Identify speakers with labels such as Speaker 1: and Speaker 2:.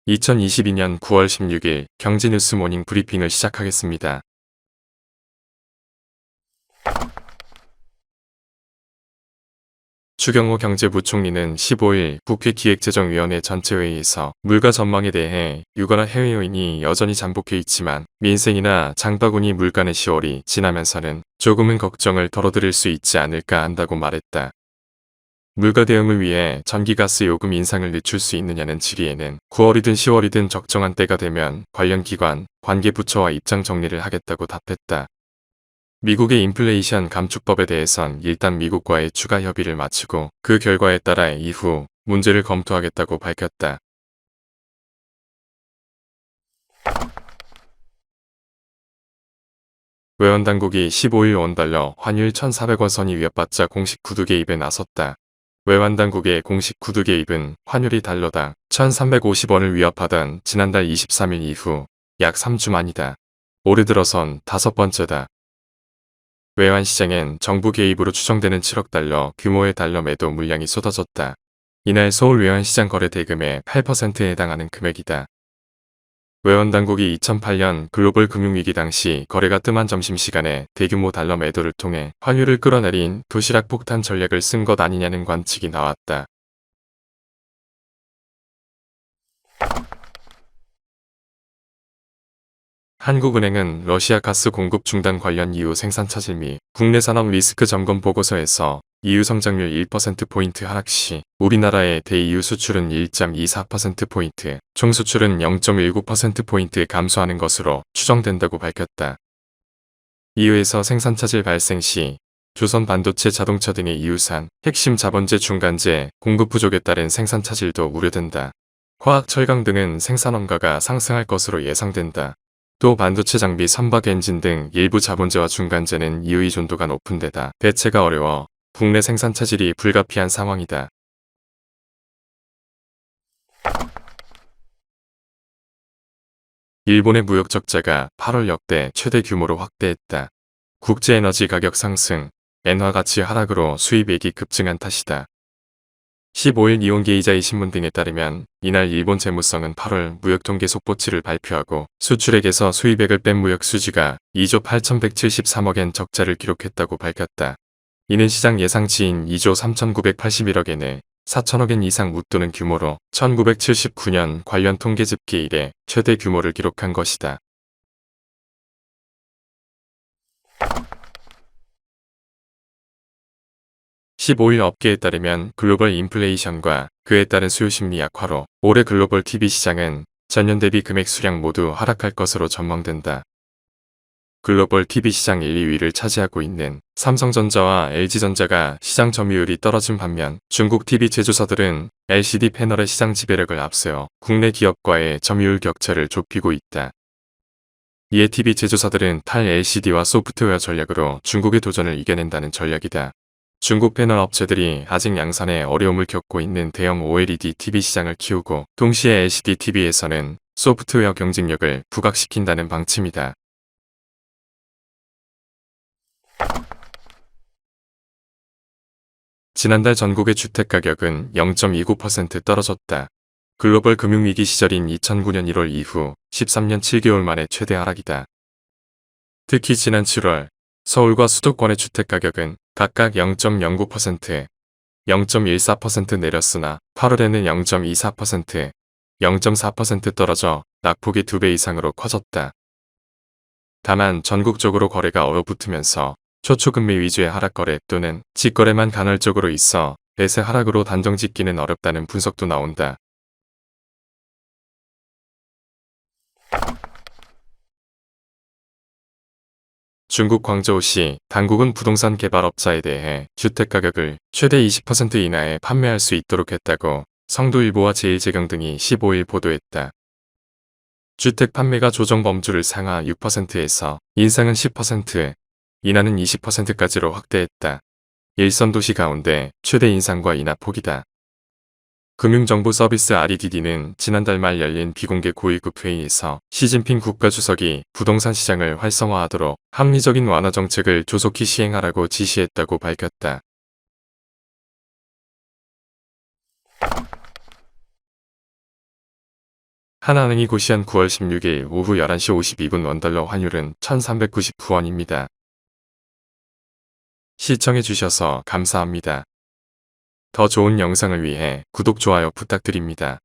Speaker 1: 2022년 9월 16일 경제뉴스 모닝 브리핑을 시작하겠습니다. 추경호 경제부총리는 15일 국회 기획재정위원회 전체회의에서 물가 전망에 대해 유가나 해외 요인이 여전히 잠복해 있지만 민생이나 장바구니 물가는 10월이 지나면서는 조금은 걱정을 덜어드릴 수 있지 않을까 한다고 말했다. 물가 대응을 위해 전기가스 요금 인상을 늦출 수 있느냐는 질의에는 9월이든 10월이든 적정한 때가 되면 관련 기관, 관계 부처와 입장 정리를 하겠다고 답했다. 미국의 인플레이션 감축법에 대해선 일단 미국과의 추가 협의를 마치고 그 결과에 따라 이후 문제를 검토하겠다고 밝혔다. 외환당국이 15일 원달러 환율 1,400원 선이 위협받자 공식 구두 개입에 나섰다. 외환당국의 공식 구두 개입은 환율이 달러당 1,350원을 위협하던 지난달 23일 이후 약 3주 만이다. 올해 들어선 5번째다. 외환시장엔 정부 개입으로 추정되는 7억 달러 규모의 달러 매도 물량이 쏟아졌다. 이날 서울 외환시장 거래 대금의 8%에 해당하는 금액이다. 외환당국이 2008년 글로벌 금융위기 당시 거래가 뜸한 점심시간에 대규모 달러 매도를 통해 환율을 끌어내린 도시락 폭탄 전략을 쓴 것 아니냐는 관측이 나왔다. 한국은행은 러시아 가스 공급 중단 관련 이후 생산 차질 및 국내 산업 리스크 점검 보고서에서 EU 성장률 1%포인트 하락 시 우리나라의 대EU 수출은 1.24%포인트, 총 수출은 0.19%포인트 감소하는 것으로 추정된다고 밝혔다. EU에서 생산 차질 발생 시 조선 반도체 자동차 등의 EU산 핵심 자본재 중간재 공급 부족에 따른 생산 차질도 우려된다. 화학 철강 등은 생산 원가가 상승할 것으로 예상된다. 또 반도체 장비 선박 엔진 등 일부 자본재와 중간재는 EU 의존도가 높은 데다 대체가 어려워 국내 생산 차질이 불가피한 상황이다. 일본의 무역 적자가 8월 역대 최대 규모로 확대했다. 국제에너지 가격 상승, 엔화 가치 하락으로 수입액이 급증한 탓이다. 15일 니혼게이자이 신문 등에 따르면 이날 일본 재무성은 8월 무역통계 속보치를 발표하고 수출액에서 수입액을 뺀 무역 수지가 2조 8,173억엔 적자를 기록했다고 밝혔다. 이는 시장 예상치인 2조 3,981억엔에 4천억엔 이상 웃도는 규모로 1979년 관련 통계 집계 이래 최대 규모를 기록한 것이다. 15일 업계에 따르면 글로벌 인플레이션과 그에 따른 수요 심리 약화로 올해 글로벌 TV 시장은 전년 대비 금액 수량 모두 하락할 것으로 전망된다. 글로벌 TV 시장 1, 2위를 차지하고 있는 삼성전자와 LG전자가 시장 점유율이 떨어진 반면 중국 TV 제조사들은 LCD 패널의 시장 지배력을 앞세워 국내 기업과의 점유율 격차를 좁히고 있다. 이에 TV 제조사들은 탈 LCD와 소프트웨어 전략으로 중국의 도전을 이겨낸다는 전략이다. 중국 패널 업체들이 아직 양산에 어려움을 겪고 있는 대형 OLED TV 시장을 키우고 동시에 LCD TV에서는 소프트웨어 경쟁력을 부각시킨다는 방침이다. 지난달 전국의 주택가격은 0.29% 떨어졌다. 글로벌 금융위기 시절인 2009년 1월 이후 13년 7개월 만에 최대 하락이다. 특히 지난 7월 서울과 수도권의 주택가격은 각각 0.09%, 0.14% 내렸으나 8월에는 0.24%, 0.4% 떨어져 낙폭이 2배 이상으로 커졌다. 다만 전국적으로 거래가 얼어붙으면서 초초금리 위주의 하락거래 또는 직거래만 간헐적으로 있어 매세 하락으로 단정 짓기는 어렵다는 분석도 나온다. 중국 광저우시 당국은 부동산 개발업자에 대해 주택가격을 최대 20% 이내에 판매할 수 있도록 했다고 성도일보와 제일제경 등이 15일 보도했다. 주택 판매가 조정 범주를 상하 6%에서 인상은 10%, 인하는 20%까지로 확대했다. 일선도시 가운데 최대 인상과 인하 폭이다. 금융정보서비스 REDD는 지난달 말 열린 비공개 고위급 회의에서 시진핑 국가주석이 부동산 시장을 활성화하도록 합리적인 완화 정책을 조속히 시행하라고 지시했다고 밝혔다. 하나은행이 고시한 9월 16일 오후 11시 52분 원달러 환율은 1399원입니다. 시청해주셔서 감사합니다. 더 좋은 영상을 위해 구독, 좋아요 부탁드립니다.